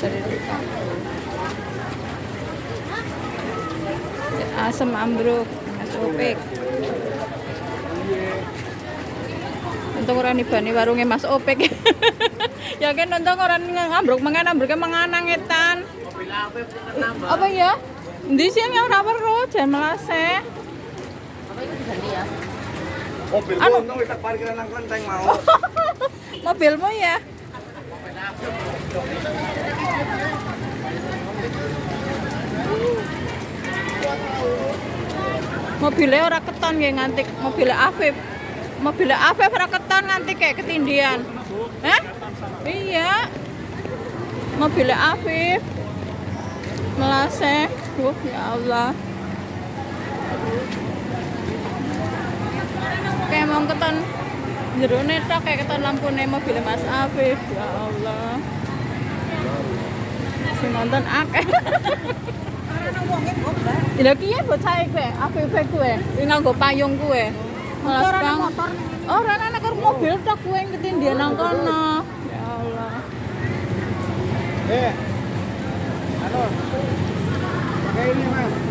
dari tukang. Asam ambruk, es opek. Untung ora nibani warunge Mas Opek. Ya kan untung ora ngambruk mangan ambruknya mangan ngetan. Apa ya? Ndi sih yang ora weruh jan melase. Apa itu diganti ya? Mobilku Anu. untung wis tak parkiran nang kelenteng mau. Mobilmu ya? Mobilnya ora keton nggih nganti mobilnya Afif. Mobilnya Afif ora keton nganti kayak ketindian. Hah? Iya. Mobilnya Afif. Melase. Ya Allah. Kayak mau keton jerone tok kayak keton lampune mobilnya Mas Afif. Ya Allah. Si nonton akeh. Lha kiye bocahe kowe? Afif kowe. Kuwi nganggo payung kowe. Malas banget. Ora ana karo mobil tok kowe ketindian nang kono. Ya Allah. Anu. Pakai ini, Mas.